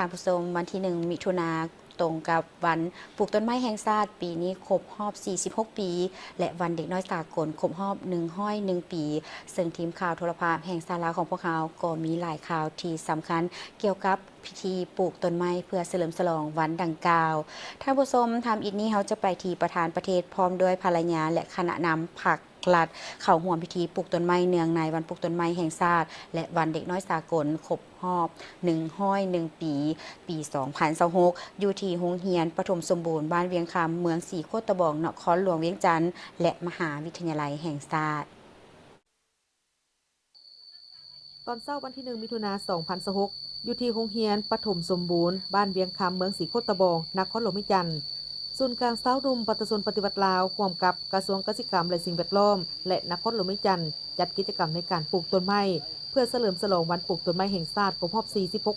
านผู้ชมวันที่1 มิถุนายนตรงกับวันปลูกต้นไม้แห่งชาติปีนี้ครบรอบ 46 ปี และวันเด็กน้อยสากลครบรอบ101 ปี ซึ่งทีมข่าวโทรภาพแห่งสาราของพวกเขาก็มีหลายข่าวที่สำคัญเกี่ยวกับพิธีปลูกต้นไม้เพื่อเฉลิมฉลองวันดังกล่าวท่านผู้ชมทำอีกนี้เขาจะไปที่ประธานประเทศพร้อมด้วยภรรยาและคณะนำผักลัดเข้าร่วมพิธีปลูกต้นไม้เนืองในวันปลูกต้นไม้แห่งชาติและวันเด็กน้อยสากลครบรอบ101 ปี 2026 อยู่ที่โรงเรียนปฐมสมบูรณ์บ้านเวียงคำเมืองสีโคตรบองนครหลวงเวียงจันทน์และมหาวิทยาลัยแห่งชาติตอนเช้าวันที่1 มิถุนายน 2026อยู่ที่โรงเรียนปฐมสมบูรณ์บ้านเวียงคำเมืองสีโคตรบองนครหลวงเวียงจันทน์ศูนย์กลางเช้าดุมประชาชนปฏิบัติลาวร่วมกับกระทรวงเกษตรกรรมและสิ่งแวดล้อมและนครหลวงเวียงจันทน์จัดกิจกรรมในการปลูกต้นไม้เพื่อเฉลิมฉลองวันปลูกต้นไม้แห่งชาติครบรอบ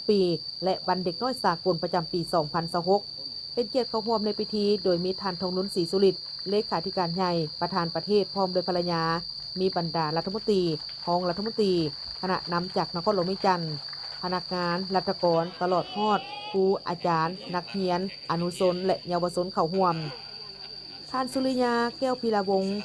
46 ปี และวันเด็กน้อยสากลประจำปี 2026เป็นเกียรติเข้าร่วมในพิธีโดยมีท่านทองนุ้นศรีสุริตเลขาธิการใหญ่ประธานประเทศพร้อมโดยภรรยามีบรรดารัฐมนตรีรองรัฐมนตรีคณะนำจากนครหลวงเวียงจันทน์พนักงานราชกรตลอดฮอดครูอาจารย์นักเรียนอนุชนและเยาวชนเข้าร่วมท่านสุริยาแก้วพีรวงศ์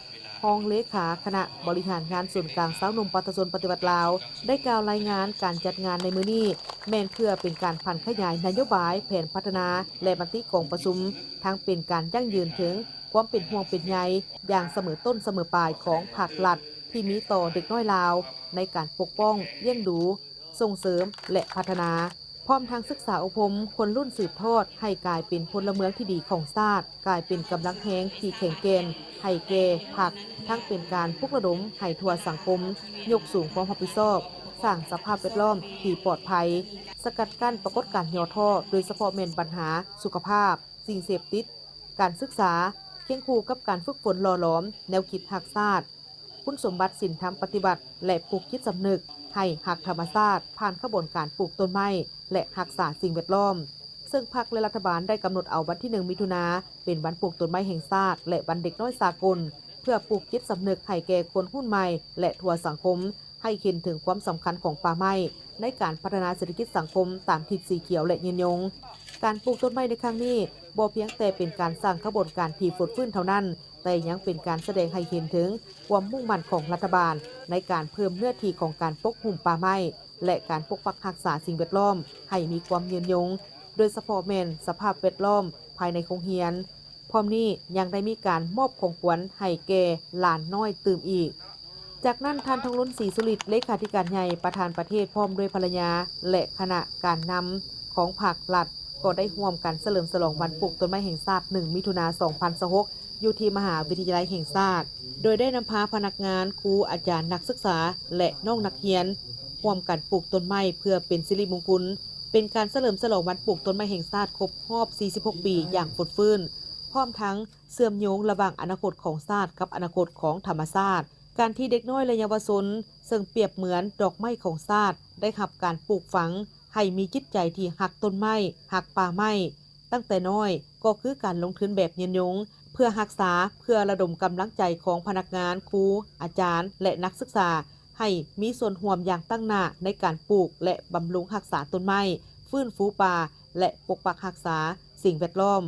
รองเลขาคณะบริหารงานส่วนกลางสาวหนุ่มประชาชนปฏิบัติลาวได้กล่าวรายงานการจัดงานในมื้อนี้แม่นเพื่อเป็นการพันขยายนโยบายแผนพัฒนาและมติของประชุมทั้งเป็นการยั่งยืนถึงความเป็นห่วงเป็นใยอย่างเสมอต้นเสมอปลายของภาครัฐที่มีต่อเด็กน้อยลาวในการปกป้องเลี้ยงดูส่งเสริมและพัฒนาพร้อมทางศึกษาอบรมคนรุ่นสืบทอดให้กลายเป็นพลเมืองที่ดีของชาติกลายเป็นกำลังแห่งที่แข็งแกร่งให้แก่พรรคทั้งเป็นการปลุกระดมให้ทั่วสังคมยกสูงความรับผิดชอบสร้างสภาพแวดล้อมที่ปลอดภัยสกัดกั้นปรากฏการณ์ย่อท้อโดยเฉพาะแม่นปัญหาสุขภาพสิ่งเสพติดการศึกษาเคียงคู่กับการฝึกฝนหล่อหลอมแนวคิดหักชาติคุณสมบัติศีลธรรมปฏิบัติและปลูกจิตสำนึกให้หักธรรมชาติผ่านขบวนการปลูกต้นไม้และรักษาสิ่งแวดล้อมซึ่งพรรคและรัฐบาลได้กำหนดเอาวันที่1 มิถุนายนเป็นวันปลูกต้นไม้แห่งชาติและวันเด็กน้อยสากลเพื่อปลูกจิตสำนึกให้แก่คนรุ่นใหม่และทั่วสังคมให้เห็นถึงความสำคัญของป่าไม้ในการพัฒนาเศรษฐกิจสังคมตามทิศสีเขียวและยืนยงการปลูกต้นไม้ในครั้งนี้บ่เพียงแต่เป็นการสร้างขบวนการที่ฝุดฟื้นเท่านั้นแต่ยังเป็นการแสดงให้เห็นถึงความมุ่งมั่นของรัฐบาลในการเพิ่มเนื้อที่ของการปกป้องป่าไม้และการปกปักรักษาสิ่งแวดล้อมให้มีความยืนยงโดยเฉพาะแม่นสภาพแวดล้อมภายในโรงเรียนพร้อมนี้ยังได้มีการมอบของขวัญให้แก่หลานน้อยตื่มอีกจากนั้นท่านทองลุ้นศรีสุริตเลขาธิการใหญ่ประธานประเทศพร้อมด้วยภรรยาและคณะการนำของภาครัฐก็ได้ร่วมกันเฉลิมฉลองวันปลูกต้นไม้แห่งชาติ1 มิถุนายน 2026อยู่ที่มหาวิทยาลัยแห่งชาติโดยได้นำพาพนักงานครูอาจารย์นักศึกษาและน้องนักเรียนร่วมกันปลูกต้นไม้เพื่อเป็นสิริมงคลเป็นการเฉลิมฉลองวันปลูกต้นไม้แห่งชาติครบรอบ 46 ปีอย่างฝุดฟื้นพร้อมทั้งเชื่อมโยงระหว่างอนาคตของชาติกับอนาคตของธรรมชาติการที่เด็กน้อยและเยาวชนซึ่งเปรียบเหมือนดอกไม้ของชาติได้รับการปลูกฝังให้มีจิตใจที่หักต้นไม้หักป่าไม้ตั้งแต่น้อยก็คือการลงทุนแบบยืนยงเพื่อรักษาเพื่อระดมกำลังใจของพนักงานครูอาจารย์และนักศึกษาให้มีส่วนร่วมอย่างตั้งหน้าในการปลูกและบำรุงรักษาต้นไม้ฟื้นฟูป่าและปกปักรักษาสิ่งแวดล้อม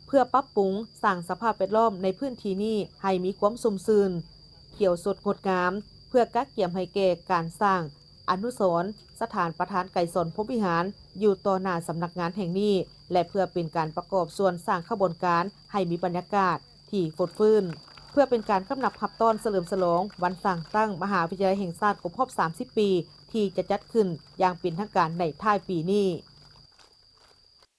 เพื่อปรับปรุงสร้างสภาพแวดล้อมในพื้นที่นี้ให้มีความสมดุลเขียวสดงดงามเพื่อกักเกี่ยมให้แก่การสร้างอนุสรณ์สถานประธานไก่สนพรหมวิหารอยู่ต่อหน้าสำนักงานแห่งนี้และเพื่อเป็นการประกอบส่วนสร้างขบวนการให้มีบรรยากาศที่ฝุดฟื้นเพื่อเป็นการกำนับขับต้อนเฉลิมฉลองวันสร้างตั้งมหาวิทยาลัยแห่งชาติครบรอบ 30 ปีที่จะจัดขึ้นอย่างเป็นทางการในท้ายปีนี้